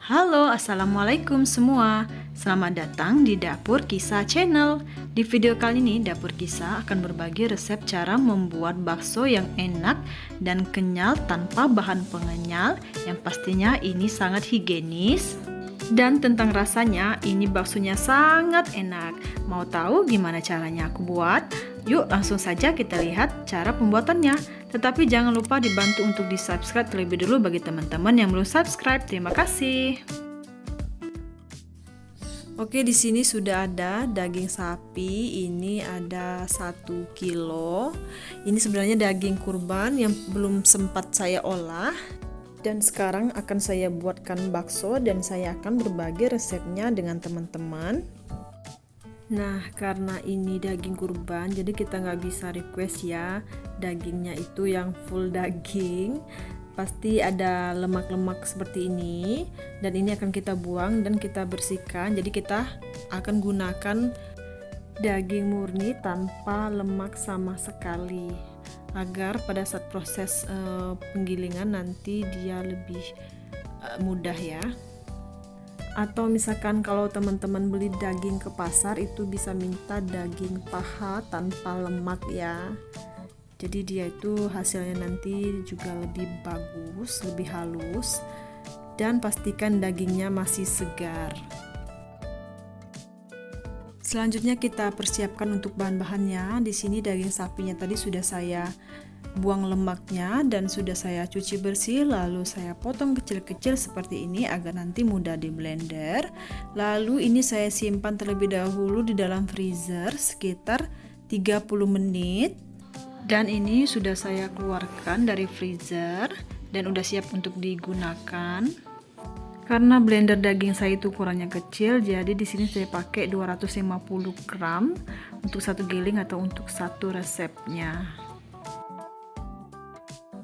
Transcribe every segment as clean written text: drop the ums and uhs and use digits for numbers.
Halo, assalamualaikum semua. Selamat datang di Dapur Kisah Channel. Di video kali ini, Dapur Kisah akan berbagi resep cara membuat bakso yang enak dan kenyal tanpa bahan pengenyal. Yang pastinya ini sangat higienis. Dan tentang rasanya, ini baksonya sangat enak. Mau tahu gimana caranya aku buat? Yuk langsung saja kita lihat cara pembuatannya. Tetapi jangan lupa dibantu untuk di-subscribe terlebih dulu bagi teman-teman yang belum subscribe. Terima kasih. Oke, di sini sudah ada daging sapi. Ini ada 1 kilo. Ini sebenarnya daging kurban yang belum sempat saya olah. Dan sekarang akan saya buatkan bakso dan saya akan berbagi resepnya dengan teman-teman. Nah, karena ini daging kurban, jadi kita nggak bisa request ya dagingnya itu yang full daging. Pasti ada lemak-lemak seperti ini, dan ini akan kita buang dan kita bersihkan. Jadi kita akan gunakan daging murni tanpa lemak sama sekali, agar pada saat proses penggilingan nanti dia lebih mudah ya. Atau misalkan kalau teman-teman beli daging ke pasar, itu bisa minta daging paha tanpa lemak ya. Jadi dia itu hasilnya nanti juga lebih bagus, lebih halus, dan pastikan dagingnya masih segar. Selanjutnya kita persiapkan untuk bahan-bahannya. Di sini daging sapinya tadi sudah saya buang lemaknya dan sudah saya cuci bersih, lalu saya potong kecil-kecil seperti ini agar nanti mudah di blender. Lalu ini saya simpan terlebih dahulu di dalam freezer sekitar 30 menit. Dan ini sudah saya keluarkan dari freezer dan udah siap untuk digunakan. Karena blender daging saya itu ukurannya kecil, jadi di sini saya pakai 250 gram untuk satu giling atau untuk satu resepnya.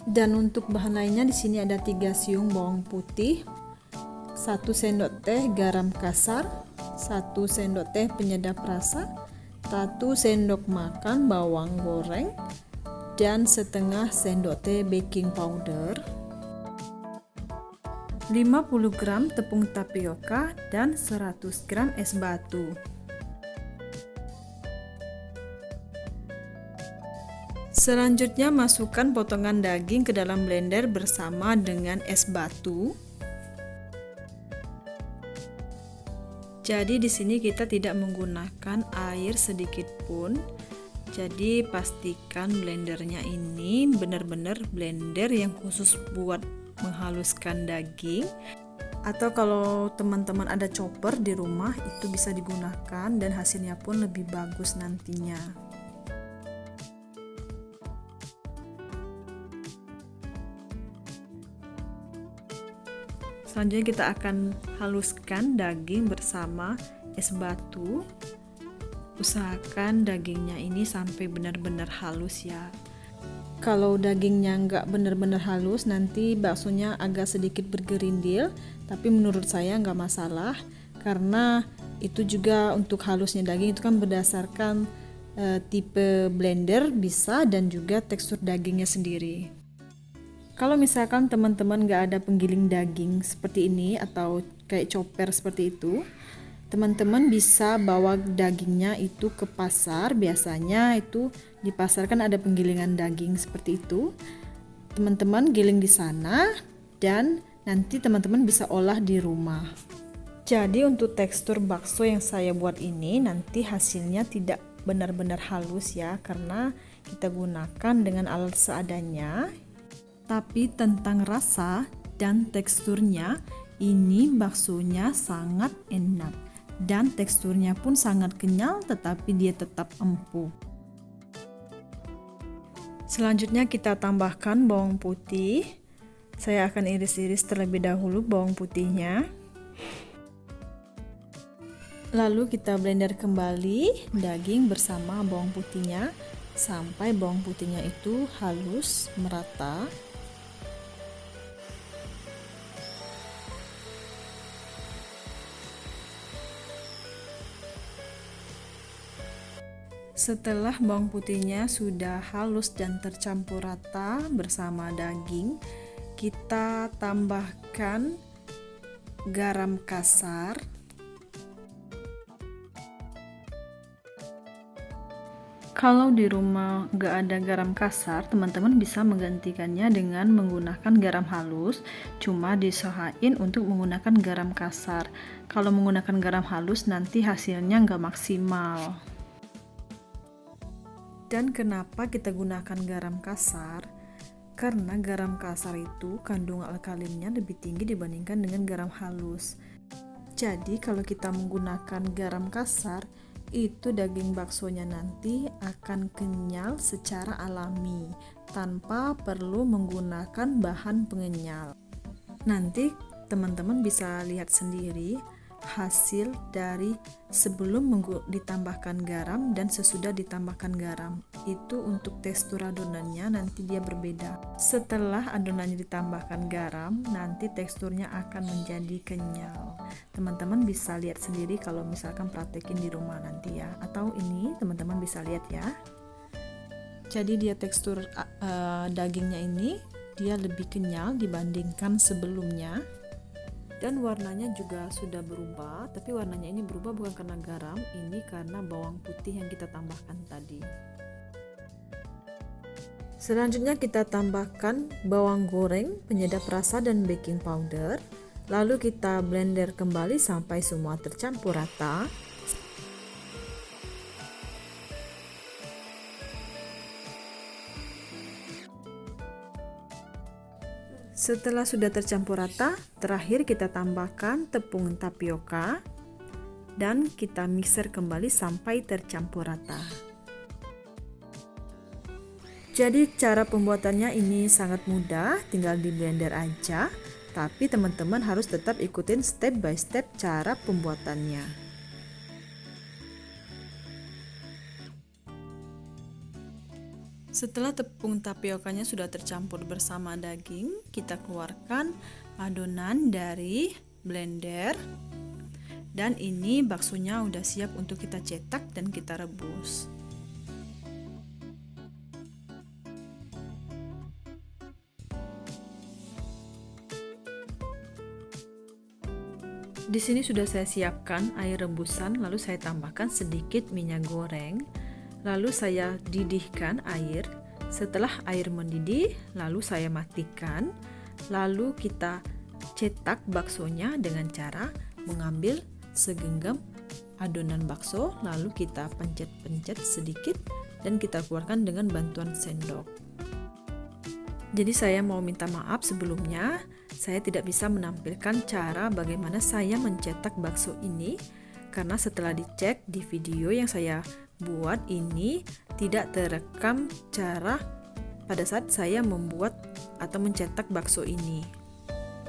Dan untuk bahan lainnya di sini ada 3 siung bawang putih, 1 sendok teh garam kasar, 1 sendok teh penyedap rasa, 1 sendok makan bawang goreng, dan setengah sendok teh baking powder, 50 gram tepung tapioka, dan 100 gram es batu. Selanjutnya masukkan potongan daging ke dalam blender bersama dengan es batu. Jadi di sini kita tidak menggunakan air sedikit pun. Jadi pastikan blendernya ini benar-benar blender yang khusus buat menghaluskan daging. Atau kalau teman-teman ada chopper di rumah, itu bisa digunakan dan hasilnya pun lebih bagus nantinya. Selanjutnya kita akan haluskan daging bersama es batu. Usahakan dagingnya ini sampai benar-benar halus ya. Kalau dagingnya nggak benar-benar halus, nanti baksonya agak sedikit bergerindil. Tapi menurut saya nggak masalah, karena itu juga untuk halusnya daging itu kan berdasarkan tipe blender bisa dan juga tekstur dagingnya sendiri. Kalau misalkan teman-teman nggak ada penggiling daging seperti ini atau kayak chopper seperti itu, teman-teman bisa bawa dagingnya itu ke pasar. Biasanya itu di pasar kan ada penggilingan daging seperti itu. Teman-teman giling di sana dan nanti teman-teman bisa olah di rumah. Jadi untuk tekstur bakso yang saya buat ini nanti hasilnya tidak benar-benar halus ya, karena kita gunakan dengan alat seadanya. Tapi tentang rasa dan teksturnya, ini baksonya sangat enak dan teksturnya pun sangat kenyal, tetapi dia tetap empuk. Selanjutnya kita tambahkan bawang putih. Saya akan iris-iris terlebih dahulu bawang putihnya. Lalu kita blender kembali daging bersama bawang putihnya sampai bawang putihnya itu halus merata. Setelah bawang putihnya sudah halus dan tercampur rata bersama daging, kita tambahkan garam kasar, kalau di rumah nggak ada garam kasar, teman-teman bisa menggantikannya dengan menggunakan garam halus, cuma diusahain untuk menggunakan garam kasar. Kalau menggunakan garam halus nanti hasilnya nggak maksimal. Dan kenapa kita gunakan garam kasar? Karena garam kasar itu kandungan alkalinnya lebih tinggi dibandingkan dengan garam halus. Jadi kalau kita menggunakan garam kasar, itu daging baksonya nanti akan kenyal secara alami tanpa perlu menggunakan bahan pengenyal. Nanti teman-teman bisa lihat sendiri hasil dari sebelum ditambahkan garam dan sesudah ditambahkan garam. Itu untuk tekstur adonannya nanti dia berbeda. Setelah adonannya ditambahkan garam, nanti teksturnya akan menjadi kenyal. Teman-teman bisa lihat sendiri kalau misalkan praktekin di rumah nanti ya. Atau ini teman-teman bisa lihat ya. Jadi dia tekstur dagingnya ini dia lebih kenyal dibandingkan sebelumnya. Dan warnanya juga sudah berubah, tapi warnanya ini berubah bukan karena garam, ini karena bawang putih yang kita tambahkan tadi. Selanjutnya kita tambahkan bawang goreng, penyedap rasa dan baking powder. Lalu kita blender kembali sampai semua tercampur rata. Setelah sudah tercampur rata, terakhir kita tambahkan tepung tapioka dan kita mixer kembali sampai tercampur rata. Jadi cara pembuatannya ini sangat mudah, tinggal di blender aja, tapi teman-teman harus tetap ikutin step by step cara pembuatannya. Setelah tepung tapiokanya sudah tercampur bersama daging, kita keluarkan adonan dari blender. Dan ini baksonya udah siap untuk kita cetak dan kita rebus. Di sini sudah saya siapkan air rebusan, lalu saya tambahkan sedikit minyak goreng. Lalu saya didihkan air. Setelah air mendidih, lalu saya matikan. Lalu kita cetak baksonya dengan cara mengambil segenggam adonan bakso, lalu kita pencet-pencet sedikit dan kita keluarkan dengan bantuan sendok. Jadi saya mau minta maaf sebelumnya, saya tidak bisa menampilkan cara bagaimana saya mencetak bakso ini karena setelah dicek di video yang saya buat ini tidak terekam cara pada saat saya membuat atau mencetak bakso ini.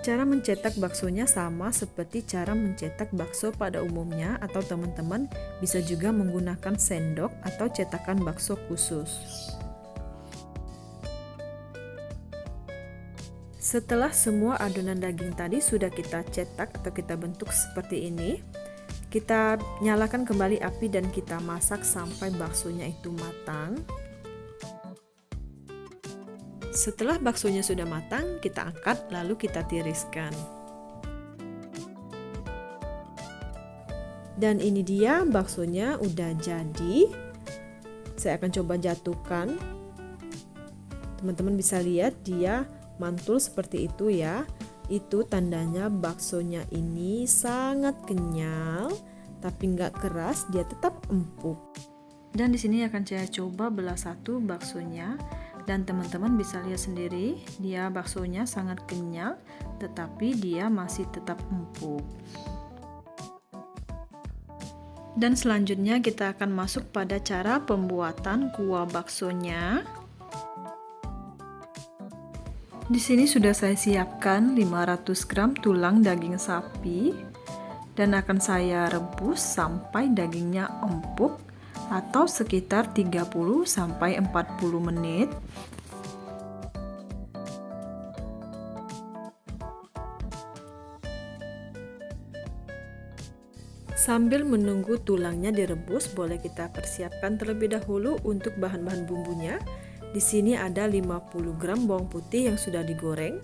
Cara mencetak baksonya sama seperti cara mencetak bakso pada umumnya, atau teman-teman bisa juga menggunakan sendok atau cetakan bakso khusus. Setelah semua adonan daging tadi sudah kita cetak atau kita bentuk seperti ini, kita nyalakan kembali api dan kita masak sampai baksonya itu matang. Setelah baksonya sudah matang, kita angkat lalu kita tiriskan. Dan ini dia baksonya udah jadi. Saya akan coba jatuhkan. Teman-teman bisa lihat dia mantul seperti itu ya. Itu tandanya baksonya ini sangat kenyal, tapi nggak keras, dia tetap empuk. Dan di sini akan saya coba belah satu baksonya, dan teman-teman bisa lihat sendiri, dia baksonya sangat kenyal, tetapi dia masih tetap empuk. Dan selanjutnya kita akan masuk pada cara pembuatan kuah baksonya. Di sini sudah saya siapkan 500 gram tulang daging sapi dan akan saya rebus sampai dagingnya empuk atau sekitar 30 sampai 40 menit. Sambil menunggu tulangnya direbus, boleh kita persiapkan terlebih dahulu untuk bahan-bahan bumbunya. Di sini ada 50 gram bawang putih yang sudah digoreng,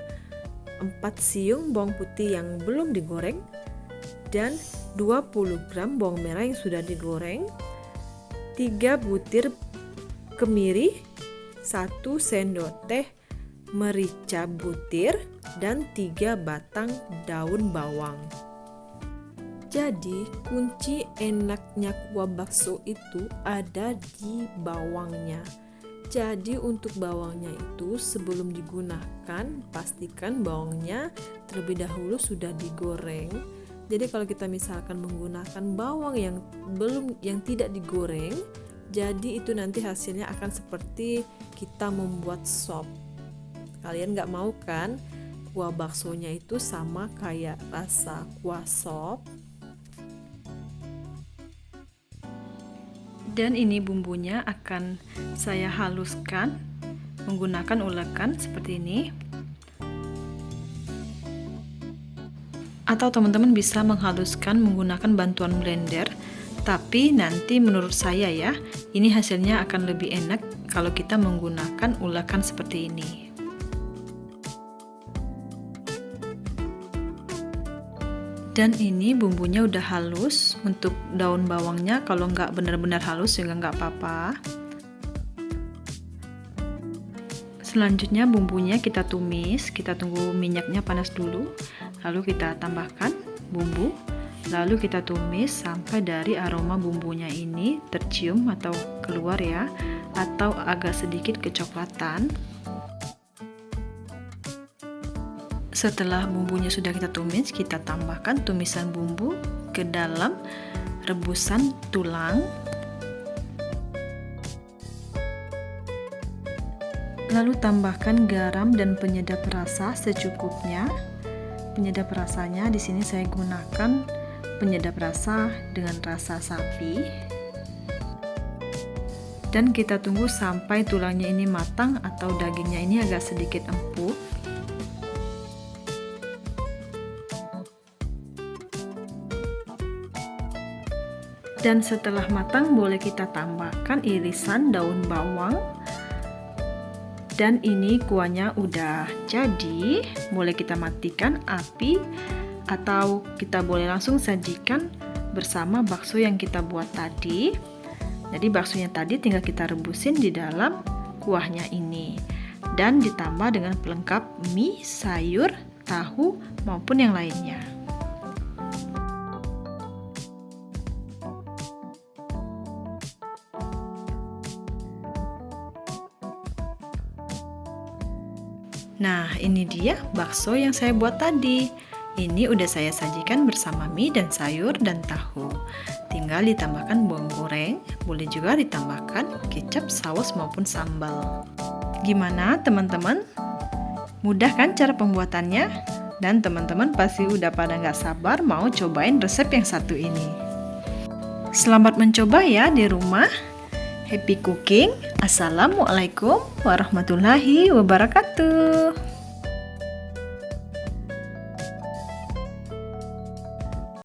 4 siung bawang putih yang belum digoreng, dan 20 gram bawang merah yang sudah digoreng, 3 butir kemiri, 1 sendok teh merica butir, dan 3 batang daun bawang. Jadi kunci enaknya kuah bakso itu ada di bawangnya. Jadi untuk bawangnya itu sebelum digunakan pastikan bawangnya terlebih dahulu sudah digoreng. Jadi kalau kita misalkan menggunakan bawang yang tidak digoreng, jadi itu nanti hasilnya akan seperti kita membuat sop. Kalian nggak mau kan kuah baksonya itu sama kayak rasa kuah sop? Dan ini bumbunya akan saya haluskan menggunakan ulekan seperti ini. Atau teman-teman bisa menghaluskan menggunakan bantuan blender. Tapi nanti menurut saya ya, ini hasilnya akan lebih enak kalau kita menggunakan ulekan seperti ini. Dan ini bumbunya udah halus. Untuk daun bawangnya kalau nggak benar-benar halus juga nggak apa-apa. Selanjutnya bumbunya kita tumis, kita tunggu minyaknya panas dulu, lalu kita tambahkan bumbu, lalu kita tumis sampai dari aroma bumbunya ini tercium atau keluar ya, atau agak sedikit kecoklatan. Setelah bumbunya sudah kita tumis, kita tambahkan tumisan bumbu ke dalam rebusan tulang. Lalu tambahkan garam dan penyedap rasa secukupnya. Penyedap rasanya di sini saya gunakan penyedap rasa dengan rasa sapi. Dan kita tunggu sampai tulangnya ini matang atau dagingnya ini agak sedikit empuk. Dan setelah matang boleh kita tambahkan irisan daun bawang. Dan ini kuahnya udah jadi, boleh kita matikan api atau kita boleh langsung sajikan bersama bakso yang kita buat tadi. Jadi baksonya tadi tinggal kita rebusin di dalam kuahnya ini. Dan ditambah dengan pelengkap mie, sayur, tahu maupun yang lainnya. Nah, ini dia bakso yang saya buat tadi. Ini udah saya sajikan bersama mie dan sayur dan tahu. Tinggal ditambahkan bawang goreng, boleh juga ditambahkan kecap, saus maupun sambal. Gimana teman-teman? Mudah kan cara pembuatannya? Dan teman-teman pasti udah pada nggak sabar mau cobain resep yang satu ini. Selamat mencoba ya di rumah. Happy cooking. Assalamualaikum warahmatullahi wabarakatuh.